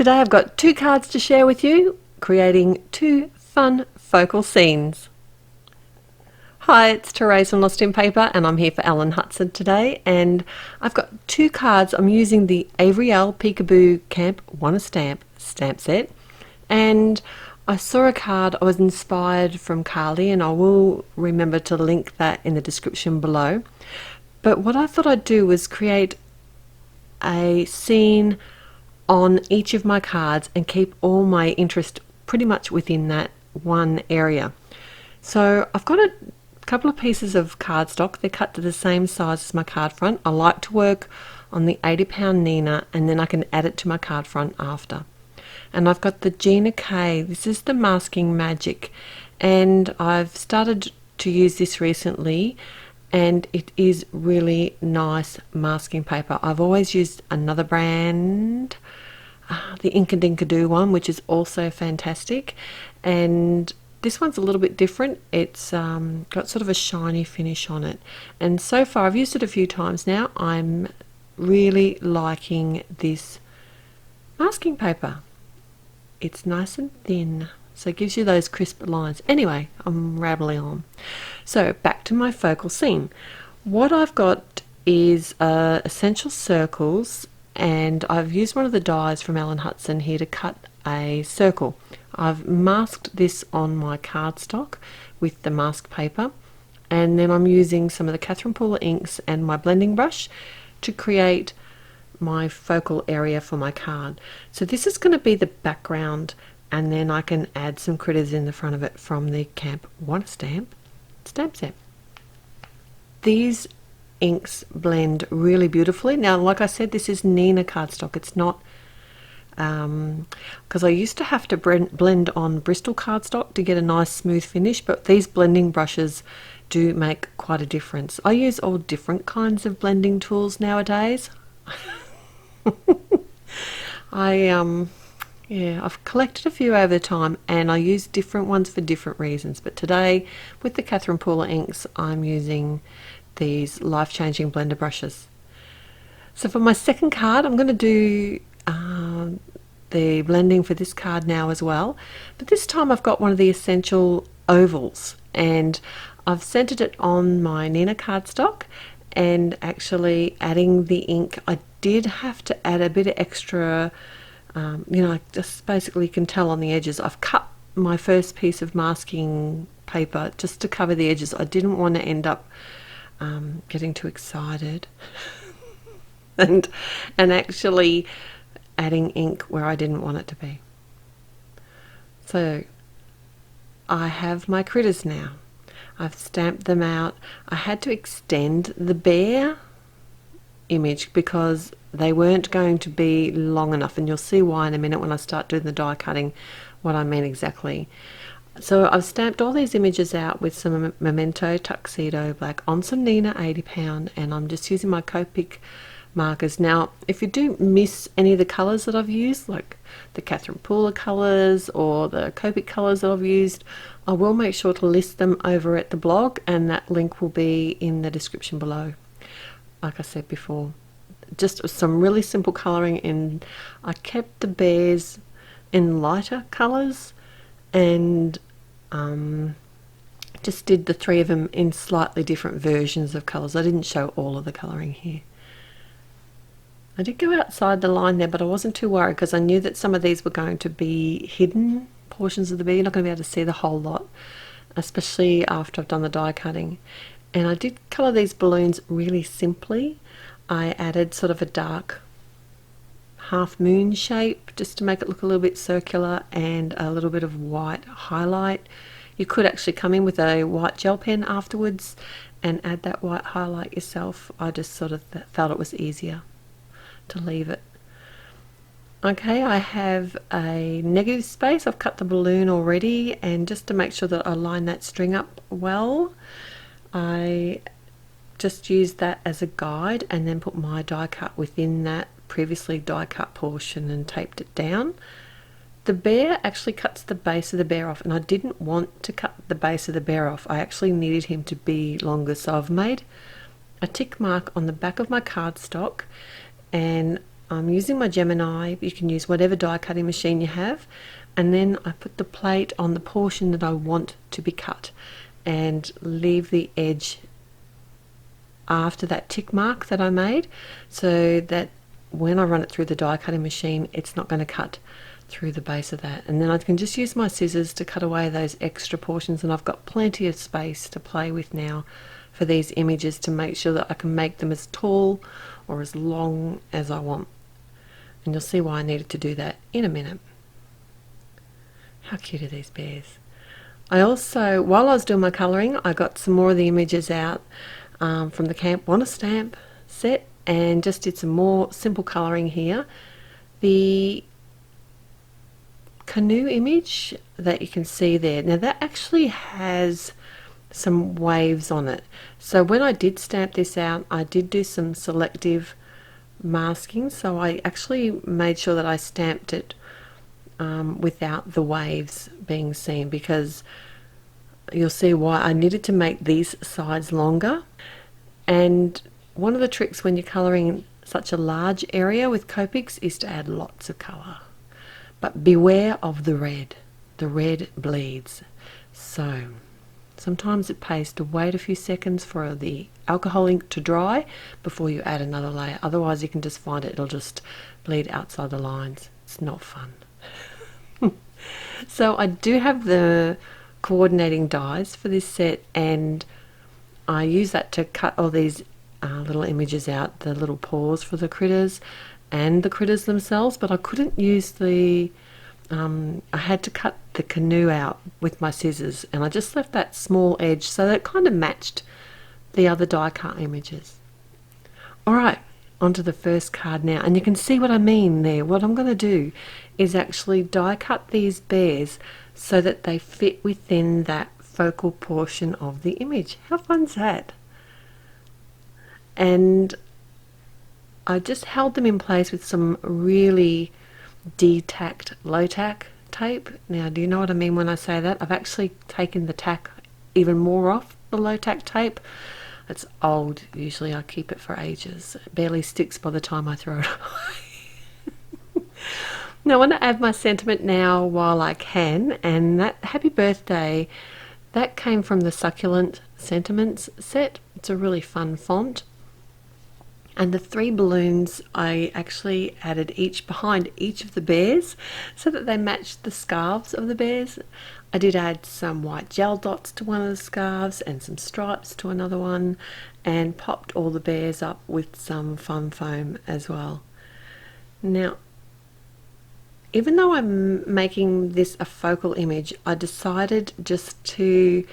Today I've got two cards to share with you, creating two fun focal scenes. Hi, it's Therese from Lost in Paper and I'm here for Alan Hutson today, and I've got two cards. I'm using the Avery L Peekaboo Camp One a Stamp set, and I saw a card. I was inspired from Carly, and I will remember to link that in the description below. But what I thought I'd do was create a scene on each of my cards and keep all my interest pretty much within that one area. So I've got a couple of pieces of cardstock. They're cut to the same size as my card front. I like to work on the 80-pound Nina, and then I can add it to my card front after. And I've got the Gina K. This is the Masking Magic, and I've started to use this recently, and it is really nice masking paper. I've always used another brand, the Inkadinkadoo one, which is also fantastic, and this one's a little bit different. It's got sort of a shiny finish on it, and so far I've used it a few times now. I'm really liking this masking paper. It's nice and thin, so it gives you those crisp lines. Anyway, I'm rambling on. So back to my focal scene. What I've got is essential circles, and I've used one of the dies from Alan Hutson here to cut a circle. I've masked this on my cardstock with the mask paper, and then I'm using some of the Catherine Pooler inks and my blending brush to create my focal area for my card. So this is going to be the background, and then I can add some critters in the front of it from the Camp One Stamp set. These inks blend really beautifully. Now, like I said, this is Nina cardstock. It's not, because I used to have to blend on Bristol cardstock to get a nice smooth finish, but these blending brushes do make quite a difference. I use all different kinds of blending tools nowadays. I've collected a few over time, and I use different ones for different reasons, but today with the Catherine Pooler inks I'm using these life-changing blender brushes. So for my second card I'm going to do the blending for this card now as well, but this time I've got one of the essential ovals, and I've centered it on my Nina cardstock, and actually adding the ink, I did have to add a bit of extra, I just basically can tell on the edges. I've cut my first piece of masking paper just to cover the edges. I didn't want to end up getting too excited and actually adding ink where I didn't want it to be. So I have my critters now. I've stamped them out. I had to extend the bear image because they weren't going to be long enough, and you'll see why in a minute when I start doing the die cutting what I mean exactly. So I've stamped all these images out with some Memento Tuxedo Black on some Nina 80-pound, and I'm just using my Copic markers. Now, if you do miss any of the colours that I've used, like the Catherine Pooler colours or the Copic colours that I've used, I will make sure to list them over at the blog, and that link will be in the description below. Like I said before, just some really simple colouring, and I kept the bears in lighter colours, and just did the three of them in slightly different versions of colours. I didn't show all of the colouring here. I did go outside the line there, but I wasn't too worried because I knew that some of these were going to be hidden portions of the bear. You're not going to be able to see the whole lot, especially after I've done the die cutting. And I did colour these balloons really simply. I added sort of a dark half moon shape just to make it look a little bit circular, and a little bit of white highlight. You could actually come in with a white gel pen afterwards and add that white highlight yourself. I just sort of felt it was easier to leave it. Okay, I have a negative space. I've cut the balloon already, and just to make sure that I line that string up well, I just used that as a guide and then put my die cut within that previously die cut portion and taped it down. The bear actually cuts the base of the bear off, and I didn't want to cut the base of the bear off. I actually needed him to be longer, so I've made a tick mark on the back of my cardstock, and I'm using my Gemini. You can use whatever die cutting machine you have, and then I put the plate on the portion that I want to be cut and leave the edge after that tick mark that I made, so that when I run it through the die cutting machine, it's not going to cut through the base of that. And then I can just use my scissors to cut away those extra portions, and I've got plenty of space to play with now for these images to make sure that I can make them as tall or as long as I want. And you'll see why I needed to do that in a minute. How cute are these bears? I also, while I was doing my colouring, I got some more of the images out from the Camp Wanna Stamp set and just did some more simple colouring here. The canoe image that you can see there, now that actually has some waves on it. So when I did stamp this out, I did do some selective masking, so I actually made sure that I stamped it without the waves being seen, because you'll see why I needed to make these sides longer. And one of the tricks when you're colouring such a large area with Copics is to add lots of colour. But beware of the red. The red bleeds. So sometimes it pays to wait a few seconds for the alcohol ink to dry before you add another layer. Otherwise you can just find it'll just bleed outside the lines. It's not fun. So I do have the coordinating dies for this set, and I use that to cut all these little images out, the little paws for the critters and the critters themselves, but I couldn't use the I had to cut the canoe out with my scissors, and I just left that small edge so that it kind of matched the other die cut images. Alright, onto the first card now, and you can see what I mean there. What I'm going to do is actually die cut these bears so that they fit within that focal portion of the image. How fun's that? And I just held them in place with some really de-tacked low-tack tape. Now, do you know what I mean when I say that? I've actually taken the tack even more off the low-tack tape. It's old. Usually I keep it for ages. It barely sticks by the time I throw it away. Now I want to add my sentiment now while I can, and that happy birthday, that came from the Succulent Sentiments set. It's a really fun font. And the 3 balloons I actually added each behind each of the bears so that they matched the scarves of the bears. I did add some white gel dots to one of the scarves and some stripes to another one, and popped all the bears up with some fun foam as well. Now, even though I'm making this a focal image, I decided just to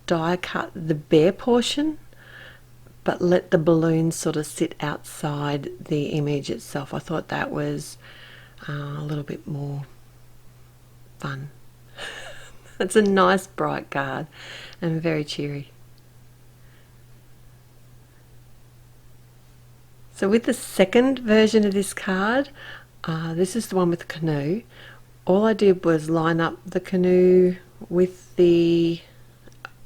die cut the bear portion, but let the balloons sort of sit outside the image itself. I thought that was a little bit more fun. It's a nice bright card and very cheery. So with the second version of this card, this is the one with the canoe. All I did was line up the canoe with the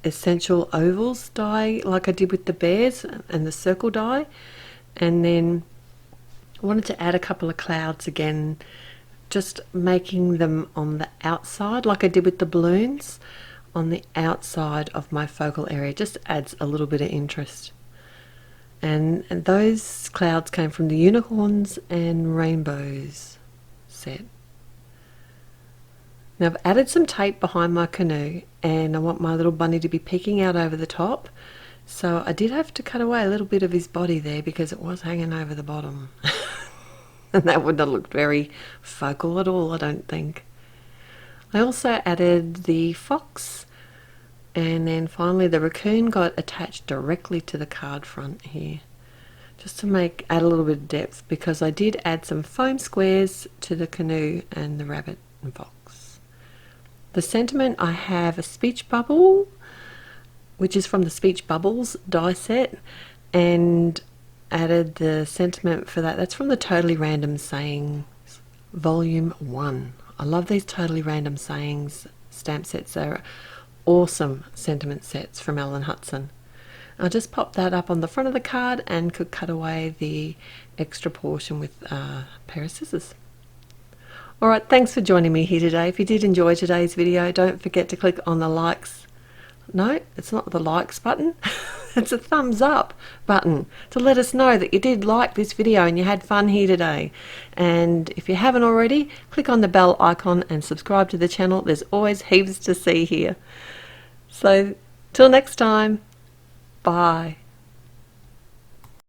essential ovals die like I did with the bears and the circle die, and then I wanted to add a couple of clouds again, just making them on the outside like I did with the balloons, on the outside of my focal area. Just adds a little bit of interest. And those clouds came from the Unicorns and Rainbows set. Now I've added some tape behind my canoe, and I want my little bunny to be peeking out over the top, so I did have to cut away a little bit of his body there because it was hanging over the bottom. And that wouldn't have looked very focal at all, I don't think. I also added the fox, and then finally the raccoon got attached directly to the card front here, just to add a little bit of depth, because I did add some foam squares to the canoe and the rabbit and fox. The sentiment, I have a speech bubble, which is from the Speech Bubbles die set, and added the sentiment for that. That's from the Totally Random Sayings Volume 1. I love these Totally Random Sayings stamp sets. They're awesome sentiment sets from Hutson. I'll just pop that up on the front of the card and could cut away the extra portion with a pair of scissors. Alright, thanks for joining me here today. If you did enjoy today's video, don't forget to click on the likes. No, it's not the likes button. It's a thumbs up button to let us know that you did like this video and you had fun here today. And if you haven't already, click on the bell icon and subscribe to the channel. There's always heaps to see here. So, till next time, bye.